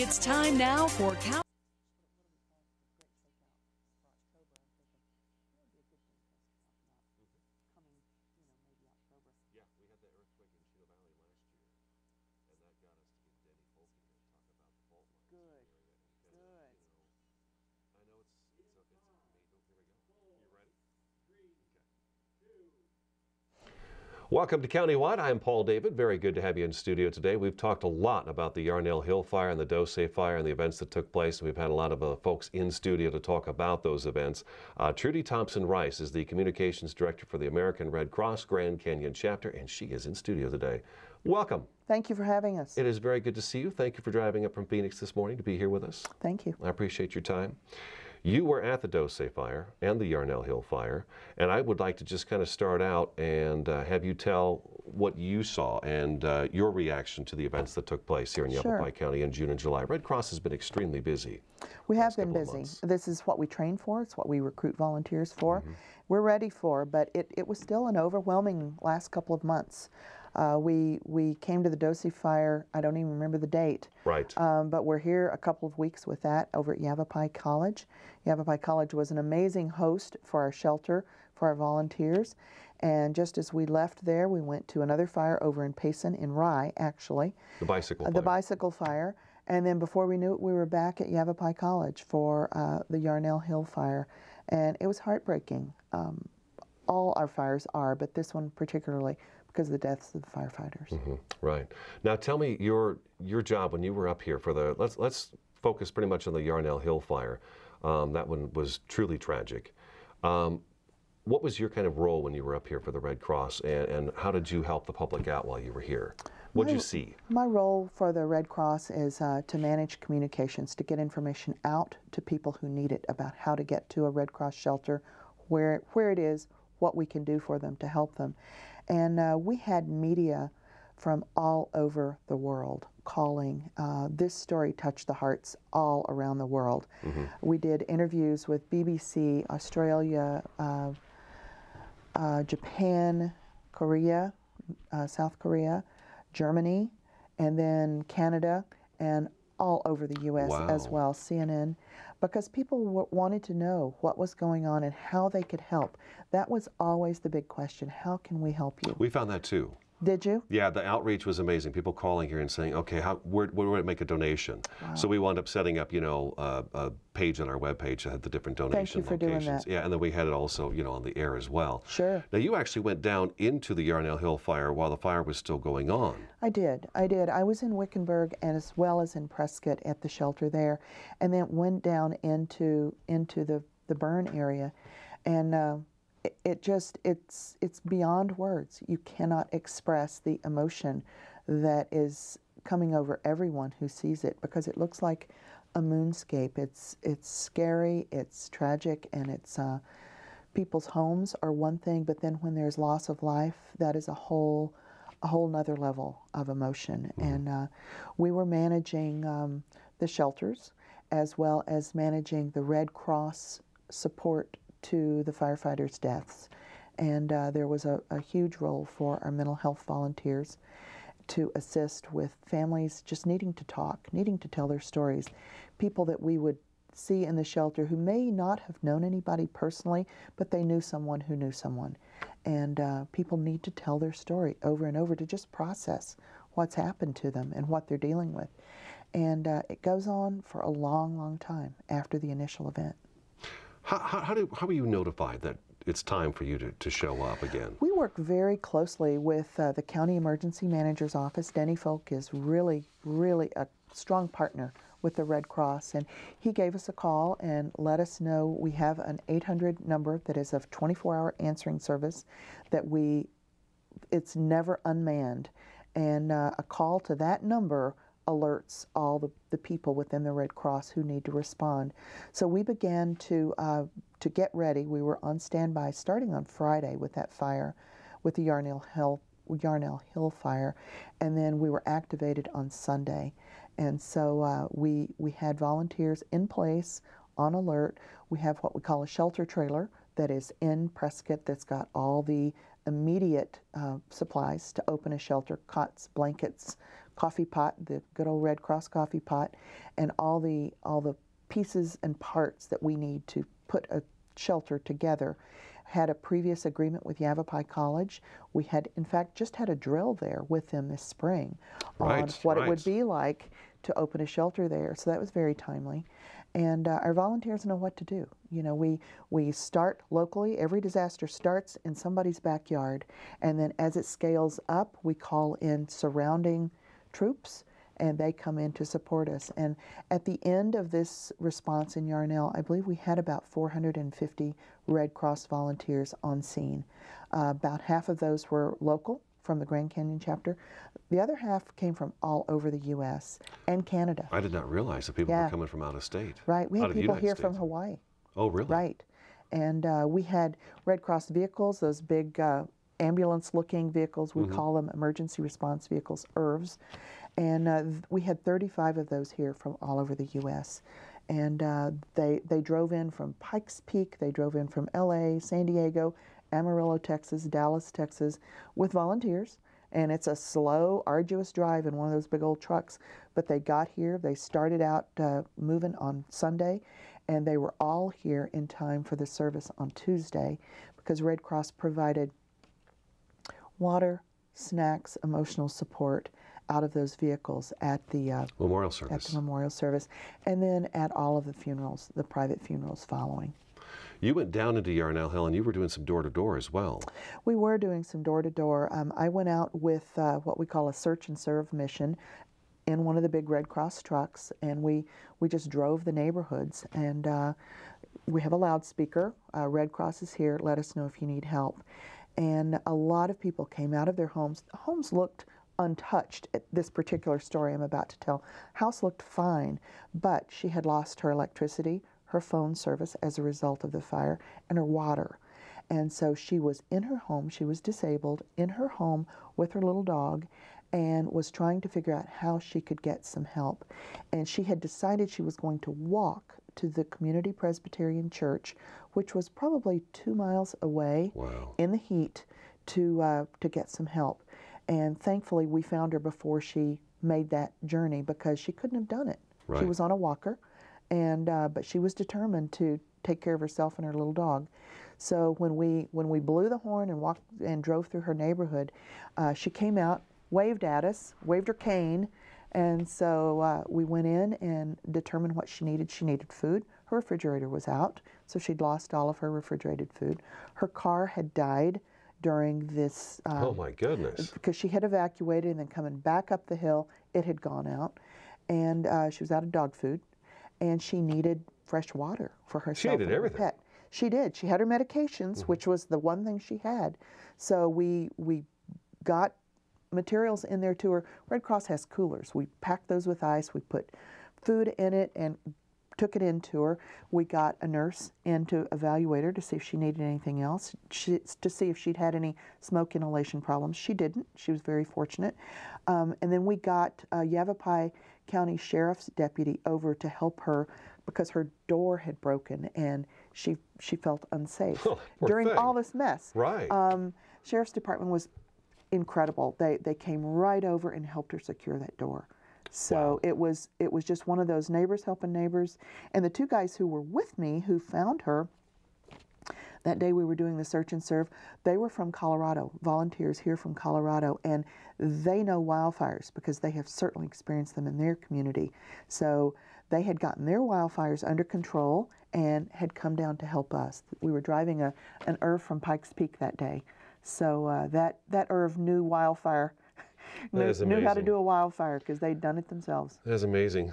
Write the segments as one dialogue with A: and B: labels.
A: It's time now for
B: Welcome to Countywide. I'm Paul David. Very good to have you in studio today. We've talked a lot about the Yarnell Hill fire and the Dose fire and the events that took place. We've had a lot of folks in studio to talk about those events. Trudy Thompson Rice is the Communications Director for the American Red Cross Grand Canyon Chapter, and she is in studio today. Welcome.
C: Thank you for having us.
B: It is very good to see you. Thank you for driving up from Phoenix this morning to be here with us.
C: Thank you.
B: I appreciate your time. You were at the Dose fire and the Yarnell Hill fire, and I would like to just kind of start out and have you tell what you saw and your reaction to the events that took place here in Yavapai County in June and July. Red Cross has been extremely busy.
C: We have been busy. This is what we train for. It's what we recruit volunteers for. We're ready for, but it was still an overwhelming last couple of months. We came to the Dose fire, I don't even remember the date.
B: Right.
C: But we're here a couple of weeks with that over at Yavapai College. Yavapai College was an amazing host for our shelter, for our volunteers. And just as we left there, we went to another fire over in Payson, in Rye, actually.
B: The bicycle fire.
C: The bicycle fire. And then before we knew it, we were back at Yavapai College for the Yarnell Hill fire. And it was heartbreaking. All our fires are, but this one particularly, because of the deaths of the firefighters.
B: Right. Now tell me your job when you were up here for the, let's focus pretty much on the Yarnell Hill fire. That one was truly tragic. What was your kind of role when you were up here for the Red Cross, and how did you help the public out while you were here? What did you see?
C: My role for the Red Cross is to manage communications, to get information out to people who need it about how to get to a Red Cross shelter, where it is, what we can do for them to help them. And we had media from all over the world calling. This story touched the hearts all around the world. We did interviews with BBC, Australia, Japan, Korea, South Korea, Germany, and then Canada, and all over the U.S. as well, CNN, because people wanted to know what was going on and how they could help. That was always the big question. How can we help you?
B: We found that too.
C: Did you?
B: Yeah, the outreach was amazing. People calling here and saying, okay, where do I make a donation? So we wound up setting up, a page on our webpage that had the different donation
C: locations. Thank you for doing that.
B: Yeah, and then we had it also, on the air as well.
C: Sure.
B: Now, you actually went down into the Yarnell Hill fire while the fire was still going on.
C: I did. I was in Wickenburg and as well as in Prescott at the shelter there, and then went down into the burn area, and it's beyond words. You cannot express the emotion that is coming over everyone who sees it, because it looks like a moonscape. It's scary, it's tragic, and it's people's homes are one thing, but then when there's loss of life, that is a whole nother level of emotion. And we were managing the shelters as well as managing the Red Cross support to the firefighters' deaths. And there was a huge role for our mental health volunteers to assist with families just needing to talk, needing to tell their stories. People that we would see in the shelter who may not have known anybody personally, but they knew someone who knew someone. And people need to tell their story over and over to just process what's happened to them and what they're dealing with. And it goes on for a long, long time after the initial event.
B: How are you notified that it's time for you to show up again?
C: We work very closely with the County Emergency Manager's Office. Denny Folk is really, really a strong partner with the Red Cross, and he gave us a call and let us know we have an 800 number that is a 24-hour answering service that it's never unmanned, and a call to that number alerts all the people within the Red Cross who need to respond. So we began to get ready. We were on standby starting on Friday with that fire, with the Yarnell Hill fire, and then we were activated on Sunday. And so we had volunteers in place, on alert. We have what we call a shelter trailer that is in Prescott that's got all the immediate supplies to open a shelter: cots, blankets, coffee pot, the good old Red Cross coffee pot, and all the pieces and parts that we need to put a shelter together. Had a previous agreement with Yavapai College. We had, in fact, just had a drill there with them this spring on what it would be like to open a shelter there. So that was very timely. And our volunteers know what to do. You know, we start locally. Every disaster starts in somebody's backyard. And then as it scales up, we call in surrounding troops, and they come in to support us. And at the end of this response in Yarnell, I believe we had about 450 Red Cross volunteers on scene. About half of those were local from the Grand Canyon chapter. The other half came from all over the U.S. and Canada.
B: I did not realize that people were coming from out of state.
C: Right. We had people here from Hawaii.
B: Oh, really?
C: Right. And we had Red Cross vehicles, those big ambulance-looking vehicles. We call them emergency response vehicles, ERVs. And we had 35 of those here from all over the U.S. And they drove in from Pikes Peak, they drove in from L.A., San Diego, Amarillo, Texas, Dallas, Texas, with volunteers. And it's a slow, arduous drive in one of those big old trucks. But they got here, they started out moving on Sunday, and they were all here in time for the service on Tuesday, because Red Cross provided water, snacks, emotional support out of those vehicles at the
B: memorial service.
C: At the memorial service, and then at all of the funerals, the private funerals following.
B: You went down into Yarnell Hill, and you were doing some door-to-door as well.
C: We were doing some door-to-door. I went out with what we call a search and serve mission in one of the big Red Cross trucks, and we just drove the neighborhoods. And we have a loudspeaker. Red Cross is here. Let us know if you need help. And a lot of people came out of their homes. The homes looked untouched at this particular story I'm about to tell. House looked fine, but she had lost her electricity, her phone service as a result of the fire, and her water. And so she was in her home, she was disabled, in her home with her little dog, and was trying to figure out how she could get some help. And she had decided she was going to walk to the Community Presbyterian Church, which was probably 2 miles away in the heat, to get some help. And thankfully, we found her before she made that journey, because she couldn't have done it. Right. She was on a walker, and but she was determined to take care of herself and her little dog. So when we blew the horn and walked and drove through her neighborhood, she came out, waved at us, waved her cane, and so we went in and determined what she needed. She needed food. Her refrigerator was out, so she'd lost all of her refrigerated food. Her car had died during this.
B: Oh my goodness.
C: Because she had evacuated, and then coming back up the hill, it had gone out. And she was out of dog food, and she needed fresh water for herself.
B: She needed everything.
C: Her pet. She did. She had her medications, which was the one thing she had. So we got materials in there to her. Red Cross has coolers. We packed those with ice. We put food in it and took it into her. We got a nurse in to evaluate her to see if she needed anything else, to see if she'd had any smoke inhalation problems. She didn't. She was very fortunate. And then we got a Yavapai County Sheriff's deputy over to help her, because her door had broken and she felt unsafe during all this mess.
B: Right.
C: Sheriff's Department was incredible. They came right over and helped her secure that door. So it was just one of those neighbors helping neighbors. And the two guys who were with me who found her that day we were doing the search and serve, they were from Colorado, volunteers here from Colorado, and they know wildfires because they have certainly experienced them in their community. So they had gotten their wildfires under control and had come down to help us. We were driving an ERV from Pikes Peak that day. So that ERV knew wildfire. Knew how to do a wildfire because they'd done it themselves.
B: That's amazing.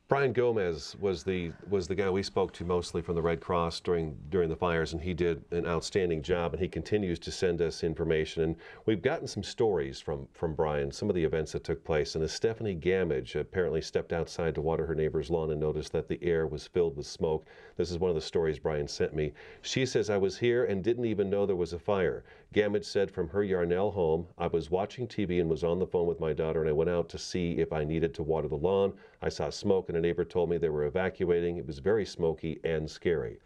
B: Brian Gomez was the guy we spoke to mostly from the Red Cross during the fires, and he did an outstanding job, and he continues to send us information. And we've gotten some stories from Brian, some of the events that took place. And as Stephanie Gamage apparently stepped outside to water her neighbor's lawn and noticed that the air was filled with smoke. This is one of the stories Brian sent me. She says, "I was here and didn't even know there was a fire." Gamage said from her Yarnell home, "I was watching TV and was on the phone with my daughter, and I went out to see if I needed to water the lawn. I saw smoke, and a neighbor told me they were evacuating. It was very smoky and scary."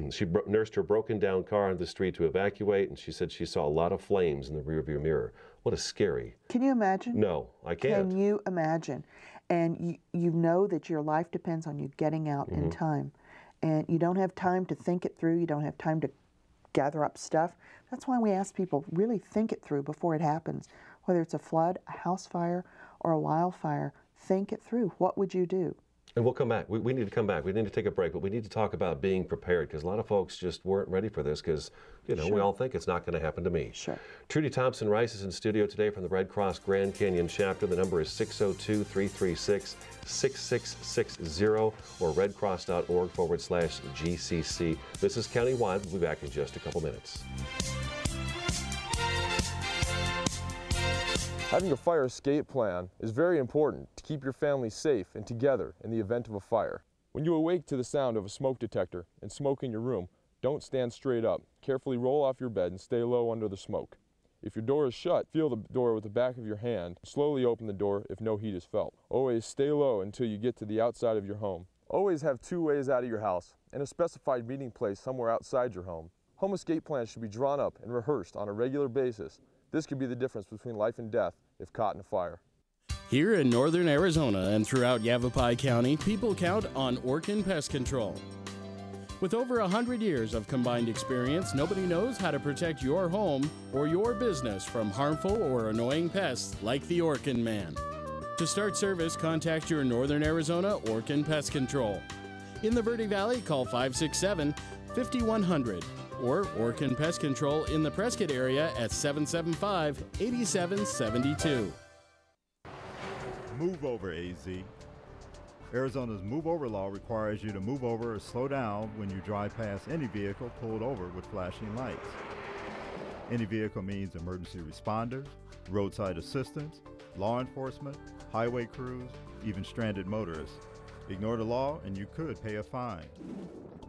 B: She nursed her broken down car on the street to evacuate, and she said she saw a lot of flames in the rearview mirror. What a scary.
C: Can you imagine?
B: No, I can't.
C: Can you imagine? And you know that your life depends on you getting out in time. And you don't have time to think it through. You don't have time to gather up stuff. That's why we ask people, really think it through before it happens. Whether it's a flood, a house fire, or a wildfire, think it through. What would you do?
B: And we'll come back. We need to come back. We need to take a break, but we need to talk about being prepared because a lot of folks just weren't ready for this because, you know, we all think it's not going to happen to me.
C: Sure.
B: Trudy Thompson Rice is in studio today from the Red Cross Grand Canyon chapter. The number is 602-336-6660 or redcross.org/GCC. This is Countywide. We'll be back in just a couple minutes.
A: Having a fire escape plan is very important to keep your family safe and together in the event of a fire. When you awake to the sound of a smoke detector and smoke in your room, don't stand straight up. Carefully roll off your bed and stay low under the smoke. If your door is shut, feel the door with the back of your hand. Slowly open the door if no heat is felt. Always stay low until you get to the outside of your home. Always have 2 ways out of your house and a specified meeting place somewhere outside your home. Home escape plans should be drawn up and rehearsed on a regular basis. This could be the difference between life and death if caught in a fire.
D: Here in northern Arizona and throughout Yavapai County, people count on Orkin Pest Control. With over 100 years of combined experience, nobody knows how to protect your home or your business from harmful or annoying pests like the Orkin Man. To start service, contact your northern Arizona Orkin Pest Control. In the Verde Valley, call 567-5100. or Orkin Pest Control in the Prescott area at 775-8772.
E: Move over, AZ. Arizona's move over law requires you to move over or slow down when you drive past any vehicle pulled over with flashing lights. Any vehicle means emergency responders, roadside assistance, law enforcement, highway crews, even stranded motorists. Ignore the law and you could pay a fine.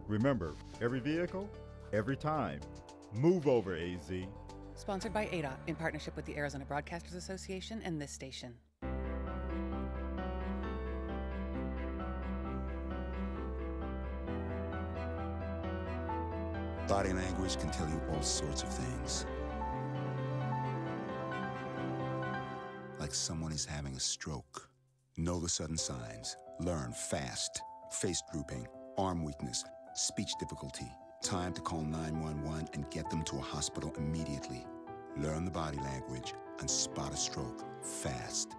E: Remember, every vehicle, every time. Move over, AZ.
F: Sponsored by ADOT in partnership with the Arizona Broadcasters Association and this station.
G: Body language can tell you all sorts of things. Like someone is having a stroke. Know the sudden signs. Learn fast. Face drooping, arm weakness, speech difficulty. Time to call 911 and get them to a hospital immediately. Learn the body language and spot a stroke fast.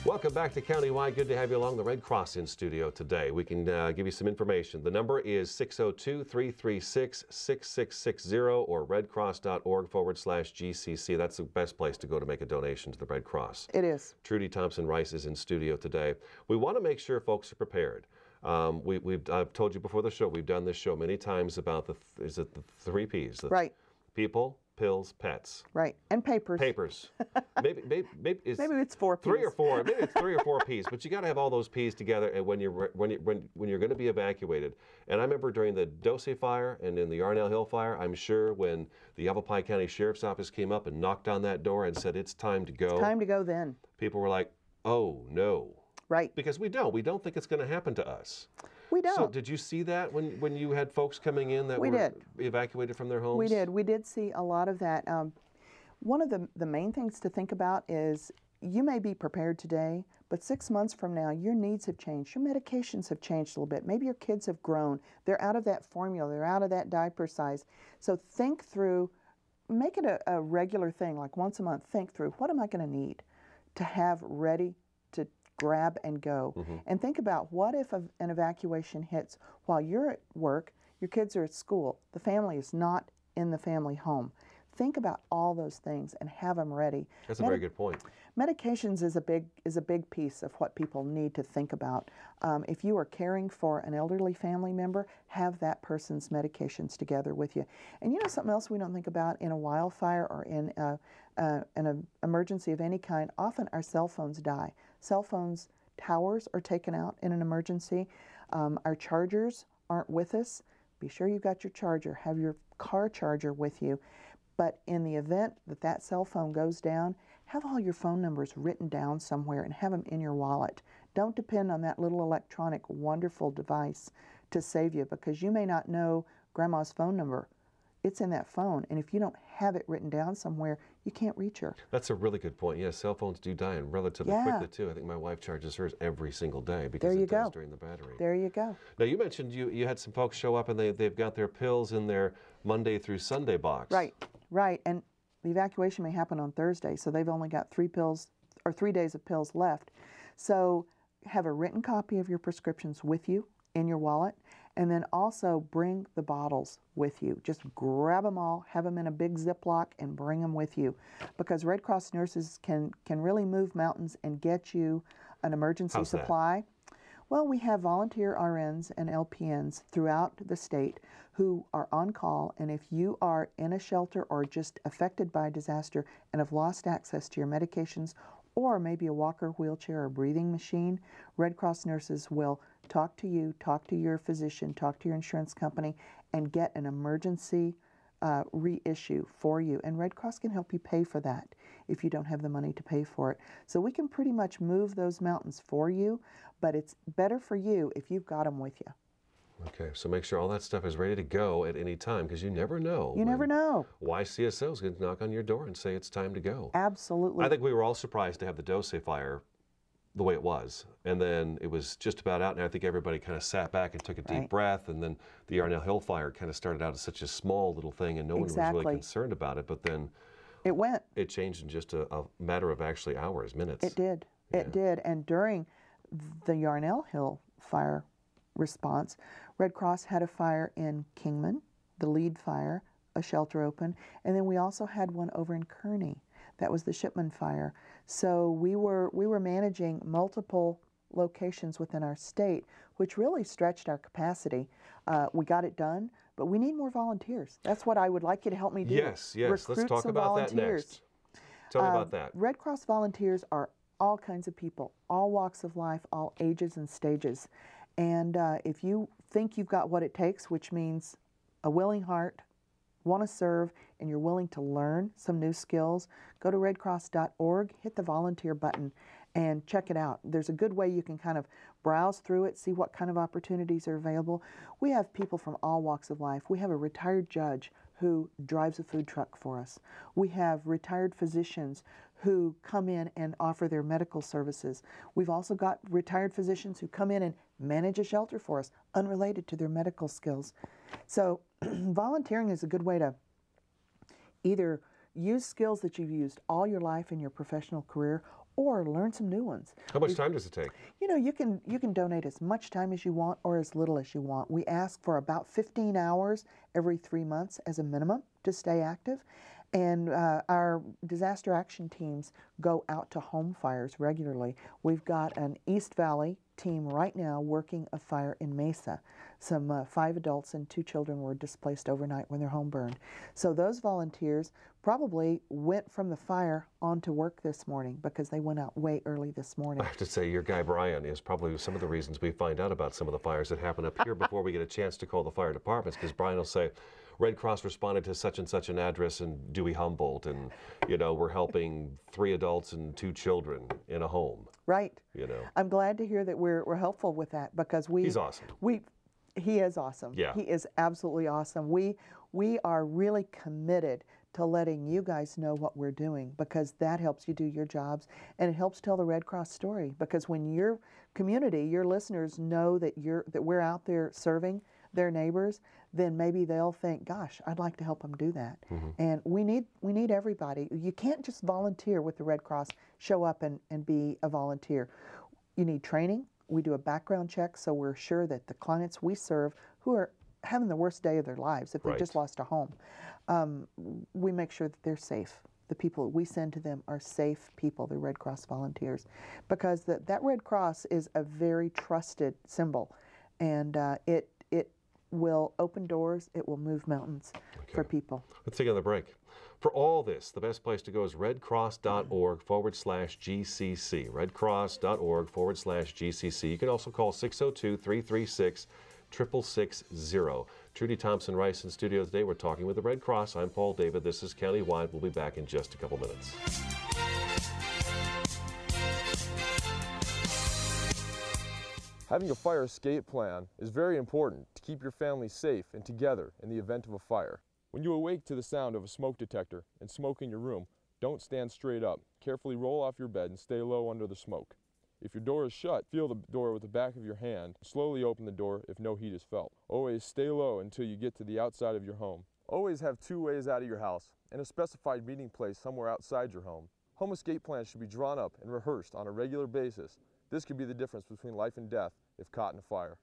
B: Welcome back to Countywide. Good to have you along. The Red Cross in studio today. We can give you some information. The number is 602-336-6660 or redcross.org/GCC. That's the best place to go to make a donation to the Red Cross.
C: It is.
B: Trudy Thompson Rice is in studio today. We want to make sure folks are prepared. I've told you before the show, we've done this show many times about the 3 Ps?
C: Right.
B: People, pills, pets.
C: Right. And papers.
B: Papers. maybe
C: it's 4 Ps.
B: 3 or 4. Maybe it's 3 or 4 Ps. But you got to have all those Ps together. And when you're going to be evacuated, and I remember during the Dose fire and in the Yarnell Hill fire, I'm sure when the Yavapai County Sheriff's Office came up and knocked on that door and said it's time to go.
C: It's time to go then.
B: People were like, oh no.
C: Right.
B: Because we don't think it's going to happen to us.
C: We don't.
B: So did you see that when you had folks coming in that were evacuated from their homes?
C: We did. We did see a lot of that. One of the main things to think about is you may be prepared today, but 6 months from now, your needs have changed. Your medications have changed a little bit. Maybe your kids have grown. They're out of that formula. They're out of that diaper size. So think through, make it a regular thing, like once a month. Think through, what am I going to need to have ready to grab and go? And think about, what if an evacuation hits while you're at work, your kids are at school, the family is not in the family home. Think about all those things and have them ready.
B: That's a very good point.
C: Medications is a big piece of what people need to think about. If you are caring for an elderly family member, have that person's medications together with you. And you know something else we don't think about in a wildfire or in an emergency of any kind? Often our cell phones die. Cell phones towers are taken out in an emergency. Our chargers aren't with us. Be sure you've got your charger. Have your car charger with you. But in the event that that cell phone goes down, have all your phone numbers written down somewhere and have them in your wallet. Don't depend on that little electronic wonderful device to save you, because you may not know grandma's phone number. It's in that phone, and if you don't have it written down somewhere, you can't reach her.
B: That's a really good point. Yeah, cell phones do die and relatively quickly too. I think my wife charges hers every single day because it does drain the battery.
C: There you go.
B: Now, you mentioned you had some folks show up and they've got their pills in their Monday through Sunday box.
C: Right, right. And the evacuation may happen on Thursday, so they've only got 3 pills or 3 days of pills left. So have a written copy of your prescriptions with you in your wallet, and then also bring the bottles with you. Just grab them all, have them in a big Ziploc, and bring them with you, because Red Cross nurses can really move mountains and get you an emergency supply. Well, we have volunteer RNs and LPNs throughout the state who are on call, and if you are in a shelter or just affected by a disaster and have lost access to your medications or maybe a walker, wheelchair, or breathing machine, Red Cross nurses will talk to you, talk to your physician, talk to your insurance company, and get an emergency reissue for you. And Red Cross can help you pay for that if you don't have the money to pay for it. So we can pretty much move those mountains for you, but it's better for you if you've got them with you.
B: Okay, so make sure all that stuff is ready to go at any time, because you never know.
C: You never know.
B: YCSO is going to knock on your door and say it's time to go.
C: Absolutely.
B: I think we were all surprised to have the Dose fire the way it was. And then it was just about out, and I think everybody kind of sat back and took a deep breath, and then the Yarnell Hill fire kind of started out as such a small little thing, and no one was really concerned about it, but then it changed in just a matter of actually hours, minutes.
C: It did. It did. And during the Yarnell Hill fire response, Red Cross had a fire in Kingman, the lead fire, a shelter open, and then we also had one over in Kearney. That was the Shipman fire. So we were managing multiple locations within our state, which really stretched our capacity. We got it done, but we need more volunteers. That's what I would like you to help me do.
B: Yes, yes. Let's talk about that next. Tell me about that.
C: Red Cross volunteers are all kinds of people, all walks of life, all ages and stages. And if you think you've got what it takes, which means a willing heart, want to serve, and you're willing to learn some new skills, go to redcross.org, hit the volunteer button, and check it out. There's a good way you can kind of browse through it, see what kind of opportunities are available. We have people from all walks of life. We have a retired judge who drives a food truck for us. We have retired physicians who come in and offer their medical services. We've also got retired physicians who come in and manage a shelter for us, unrelated to their medical skills. So volunteering is a good way to either use skills that you've used all your life in your professional career, or learn some new ones.
B: How much time does it take?
C: You know, you can donate as much time as you want or as little as you want. We ask for about 15 hours every 3 months as a minimum to stay active. And our disaster action teams go out to home fires regularly. We've got an East Valley team right now working a fire in Mesa. Some 5 adults and 2 children were displaced overnight when their home burned. So those volunteers probably went from the fire on to work this morning because they went out way early this morning.
B: I have to say, your guy Brian is probably some of the reasons we find out about some of the fires that happen up here before we get a chance to call the fire departments, because Brian will say, Red Cross responded to such and such an address in Dewey Humboldt, and you know, we're helping 3 adults and 2 children in a home.
C: Right.
B: You know,
C: I'm glad to hear that we're helpful with that, because
B: he's awesome.
C: He is awesome.
B: Yeah.
C: He is absolutely awesome. We are really committed to letting you guys know what we're doing, because that helps you do your jobs, and it helps tell the Red Cross story, because when your community, your listeners know that we're out there serving their neighbors, then maybe they'll think, gosh, I'd like to help them do that. Mm-hmm. And we need everybody. You can't just volunteer with the Red Cross, show up and be a volunteer. You need training. We do a background check, so we're sure that the clients we serve who are having the worst day of their lives, if they just lost a home, we make sure that they're safe. The people we send to them are safe people, the Red Cross volunteers, because that Red Cross is a very trusted symbol, and it will open doors, it will move mountains for people.
B: Let's take another break. For all this, the best place to go is redcross.org/GCC. redcross.org/GCC. You can also call 602-336-6660. Trudy Thompson Rice in studio today. We're talking with the Red Cross. I'm Paul David. This is Countywide. We'll be back in just a couple minutes.
A: Having a fire escape plan is very important to keep your family safe and together in the event of a fire. When you awake to the sound of a smoke detector and smoke in your room, don't stand straight up. Carefully roll off your bed and stay low under the smoke. If your door is shut, feel the door with the back of your hand. Slowly open the door if no heat is felt. Always stay low until you get to the outside of your home. Always have 2 ways out of your house and a specified meeting place somewhere outside your home. Home escape plans should be drawn up and rehearsed on a regular basis. This could be the difference between life and death if caught in a fire.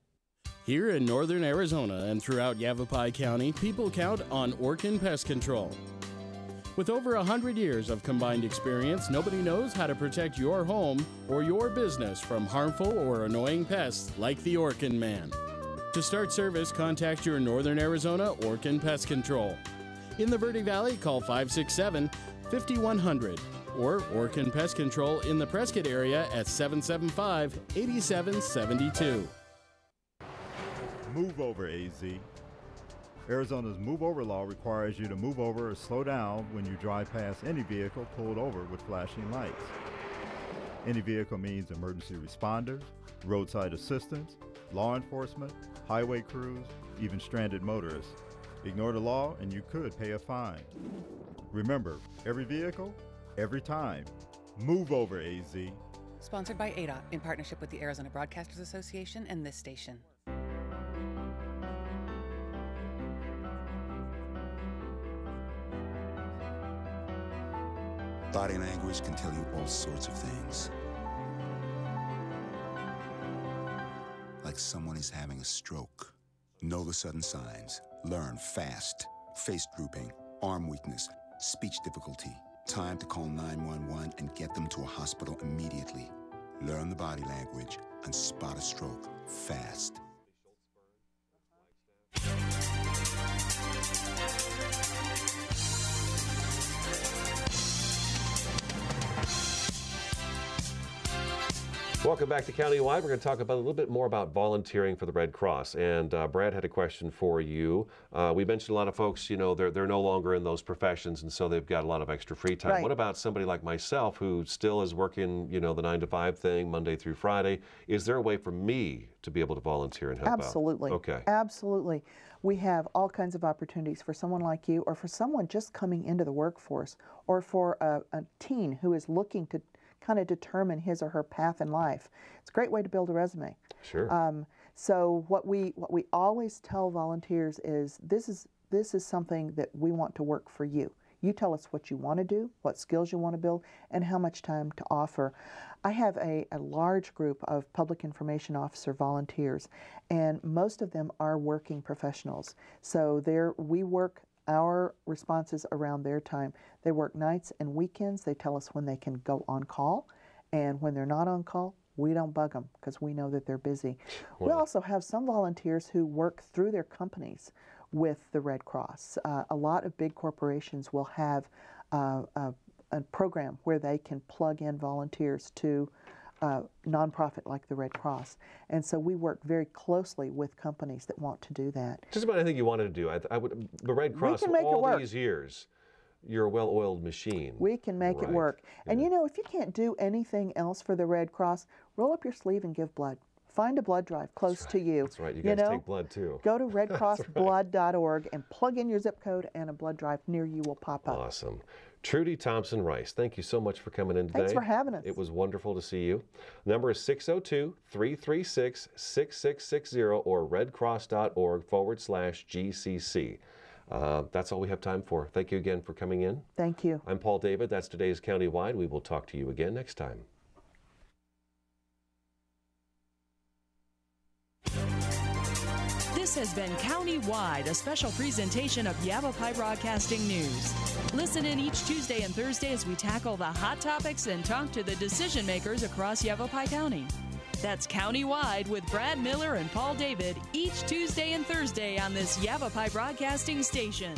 D: Here in northern Arizona and throughout Yavapai County, people count on Orkin Pest Control. With over 100 years of combined experience, nobody knows how to protect your home or your business from harmful or annoying pests like the Orkin Man. To start service, contact your Northern Arizona Orkin Pest Control. In the Verde Valley, call 567-5100 or Orkin Pest Control in the Prescott area at 775-8772.
E: Move over, AZ. Arizona's move over law requires you to move over or slow down when you drive past any vehicle pulled over with flashing lights. Any vehicle means emergency responders, roadside assistance, law enforcement, highway crews, even stranded motorists. Ignore the law and you could pay a fine. Remember, every vehicle, every time. Move over, AZ.
F: Sponsored by ADOT in partnership with the Arizona Broadcasters Association and this station.
G: Body language can tell you all sorts of things. Like someone is having a stroke. Know the sudden signs. Learn fast. Face drooping, arm weakness, speech difficulty. Time to call 911 and get them to a hospital immediately. Learn the body language and spot a stroke fast.
B: Welcome back to Countywide. We're going to talk about a little bit more about volunteering for the Red Cross. And Brad had a question for you. We mentioned a lot of folks, you know, they're no longer in those professions, and so they've got a lot of extra free time.
C: Right.
B: What about somebody like myself who still is working, you know, the 9-to-5 thing, Monday through Friday? Is there a way for me to be able to volunteer and help
C: Absolutely.
B: out? Okay.
C: Absolutely. We have all kinds of opportunities for someone like you or for someone just coming into the workforce or for a teen who is looking to kind of determine his or her path in life. It's a great way to build a resume.
B: Sure.
C: So what we always tell volunteers is this is something that we want to work for you. You tell us what you want to do, what skills you want to build, and how much time to offer. I have a large group of public information officer volunteers, and most of them are working professionals. So we work our responses around their time. They work nights and weekends. They tell us when they can go on call, and when they're not on call, we don't bug them because we know that they're busy.
B: Wow.
C: We also have some volunteers who work through their companies with the Red Cross. A lot of big corporations will have a program where they can plug in volunteers to nonprofit like the Red Cross, and so we work very closely with companies that want to do that.
B: Just about anything you wanted to do. I would. The Red Cross,
C: can make it
B: all
C: work.
B: these years, you're a well-oiled machine.
C: We can make it work. And you know, if you can't do anything else for the Red Cross, roll up your sleeve and give blood. Find a blood drive close to you.
B: That's right. You guys take blood too.
C: Go to redcrossblood.org and plug in your zip code, and a blood drive near you will pop up.
B: Awesome. Trudy Thompson Rice, thank you so much for coming in today.
C: Thanks for having us.
B: It was wonderful to see you. Number is 602-336-6660 or redcross.org/GCC. That's all we have time for. Thank you again for coming in.
C: Thank you.
B: I'm Paul David. That's today's Countywide. We will talk to you again next time.
H: This has been Countywide, a special presentation of Yavapai Broadcasting News. Listen in each Tuesday and Thursday as we tackle the hot topics and talk to the decision makers across Yavapai County. That's Countywide with Brad Miller and Paul David each Tuesday and Thursday on this Yavapai Broadcasting station.